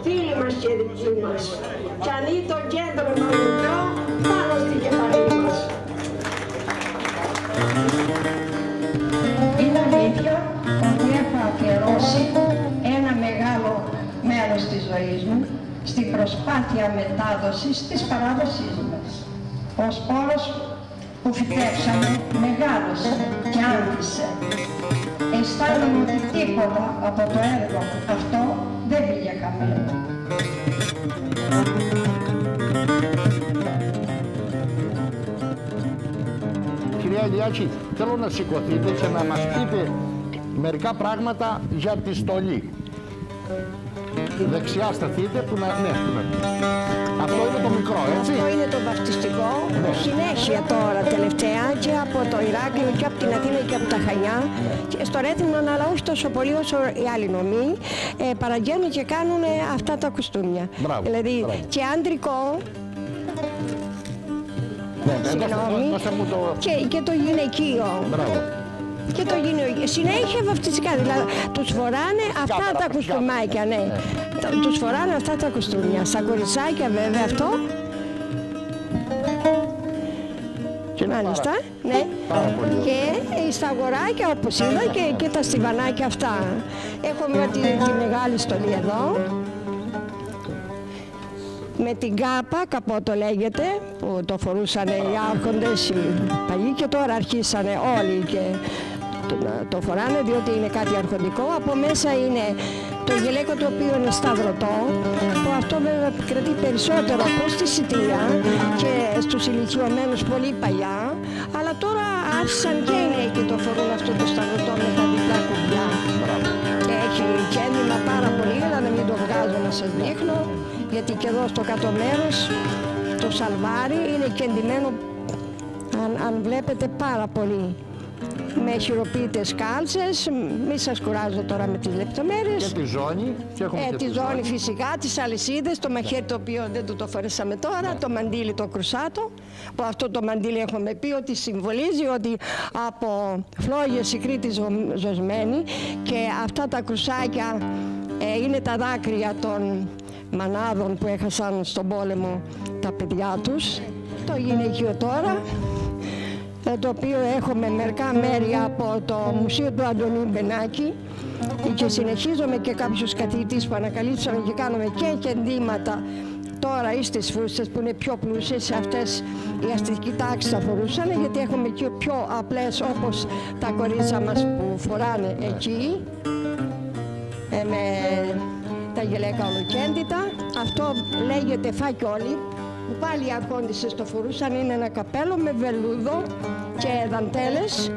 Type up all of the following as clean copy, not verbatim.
Φίλοι μας και δικοί μας, κι ανεί το κέντρο να μικρό πάνω στην κεφαλή μας. Είναι αλήθεια ότι έχω αφιερώσει ένα μεγάλο μέρος της ζωής μου στην προσπάθεια μετάδοσης της παράδοσής μας. Ο σπόρος που φυτέψαμε μεγάλωσε και άνθησε. Αισθάνομαι ότι τίποτα από το έργο αυτό δεν πήγε χαμένο. Κυρία Ηλιάκη, θέλω να σηκωθείτε και να μας πείτε μερικά πράγματα για τη στολή. Δεξιά σταθείτε, που να... ναι, αυτό είναι το μικρό, έτσι. Αυτό είναι το βαφτιστικό, ναι. Συνέχεια τώρα τελευταία και από το Ηράκλειο και από την Αθήνα και από τα Χανιά και στο Ρέθυμνο, αλλά όχι τόσο πολύ όσο οι άλλοι νομοί, παραγγέλνουν και κάνουν αυτά τα κουστούμια. Μπράβο, δηλαδή μπράβο. και αντρικό, ναι, συγγνώμη, το... και το γυναικείο. Μπράβο. Και το γυναικείο. Συνέχεια βαφτιστικά, δηλαδή τους φοράνε αυτά τα κουστούμάκια, ναι. Τους φοράνε αυτά τα κουστούμια. Στα κοριτσάκια βέβαια αυτό. Μάλιστα, ναι. Και στα αγοράκια όπως είδα και τα στιβανάκια αυτά. Έχουμε τη μεγάλη στολή εδώ. Με την κάπα, καπότο λέγεται, που το φορούσαν οι άρχοντες, οι παλιοί, και τώρα αρχίσανε όλοι και το φοράνε διότι είναι κάτι αρχοντικό. Από μέσα είναι το γυλαίκο το οποίο είναι σταυρωτό, που αυτό βέβαια επικρατεί περισσότερο προς τη Σιτία και στους ηλικιωμένους πολύ παλιά, αλλά τώρα άρχισαν και οι νέοι και το φορούν αυτό το σταυρωτό με τα διπλά κουμπιά. Και έχει κέντημα πάρα πολύ, αλλά να μην το βγάζω να σας δείχνω, γιατί και εδώ στο κάτω μέρος το σαλβάρι είναι κεντυμένο, αν βλέπετε, πάρα πολύ. Με χειροποίητες κάλτσες, μη σας κουράζω τώρα με τις λεπτομέρειες. Και τη ζώνη. Τη ζώνη φυσικά, τις αλυσίδες, το μαχαίρι το οποίο δεν το φορέσαμε τώρα, το μαντίλι το κρουσάτο, που αυτό το μαντίλι έχουμε πει ότι συμβολίζει ότι από φλόγες η Κρήτη ζωσμένη, και αυτά τα κρουσάκια είναι τα δάκρυα των μανάδων που έχασαν στον πόλεμο τα παιδιά τους. Το γυναικείο τώρα, το οποίο έχουμε μερικά μέρη από το Μουσείο του Αντωνίου Μπενάκη, και συνεχίζουμε και κάποιους καθηγητές που ανακαλύψαμε και κάνουμε και κεντήματα τώρα ή στις φούστες που είναι πιο πλούσιες. Αυτές οι αστική τάξη θα φορούσαν, γιατί έχουμε και πιο απλές όπως τα κορίτσια μας που φοράνε εκεί με τα γυλαίκα ολοκέντητα. Αυτό λέγεται φακιόλι, που πάλι οι αρχόντισσες το φορούσαν. Είναι ένα καπέλο με βελούδο και δαντέλες.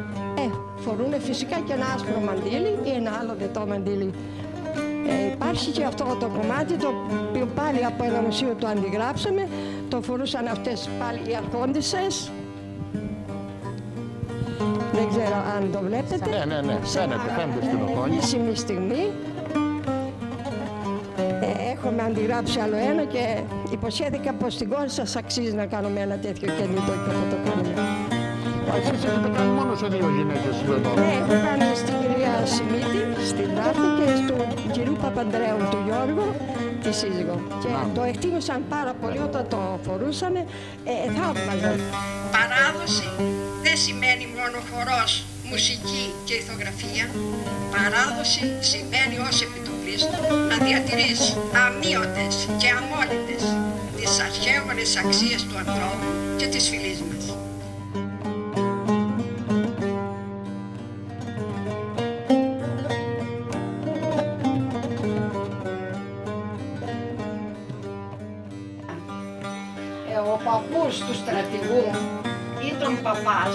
Φορούν φυσικά και ένα άσπρο μαντίλι ή ένα άλλο δετό μαντίλι. Υπάρχει και αυτό το κομμάτι, το οποίο πάλι από ένα μουσείο το αντιγράψαμε. Το φορούσαν αυτές πάλι οι αρχόντισσες. Δεν ξέρω αν το βλέπετε. Ναι, φαίνεται στην οθόνη. Επίσημη στιγμή. Έχουμε αντιγράψει άλλο ένα και υποσχέθηκα πως στην κόρη σας αξίζει να κάνουμε ένα τέτοιο κεντρικό, και θα το κάνουμε. Εσείς έχετε κάνει μόνο σε δύο γυναίκες εδώ? Ναι, έχω κάνει στην κυρία Σιμίτη, στην Δάφνη, και στον κυρίου Παπαντρέου, του Γιώργου, τη σύζυγο. Και το εκτίμησαν πάρα πολύ όταν το φορούσανε, θαύμαζαν. Παράδοση δεν σημαίνει μόνο χορός, μουσική και ηθογραφία. Παράδοση σημαίνει ως επιτοπλίστου να διατηρείς αμείωτες και αμόλυτες τις αρχαίγονες αξίες του ανθρώπου και της φυλής μας. Ο παππούς του στρατηγού ήταν παπάς,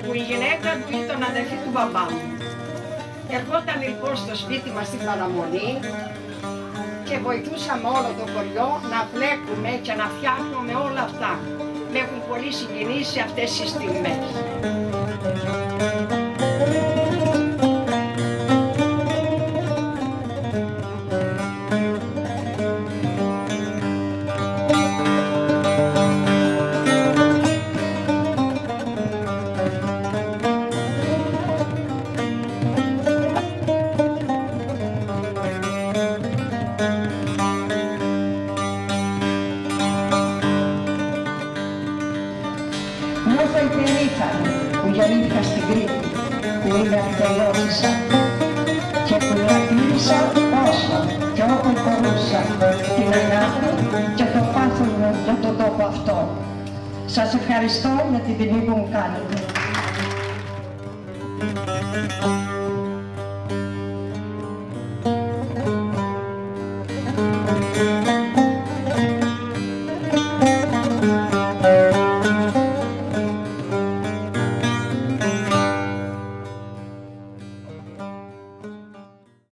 που η γυναίκα του ήταν αδερφή του μπαμπά μου. Ερχόταν λοιπόν στο σπίτι μας στην παραμονή και βοηθούσαμε όλο το χωριό να πλέκουμε και να φτιάχνουμε όλα αυτά. Με έχουν πολύ συγκινήσει αυτές οι στιγμές. μεγαλώθησα και που διατήρησα όσο και όπου μπορούσα την αγάπη και το πάθος μου για τον τόπο αυτό. Σας ευχαριστώ για την τιμή που μου κάνετε.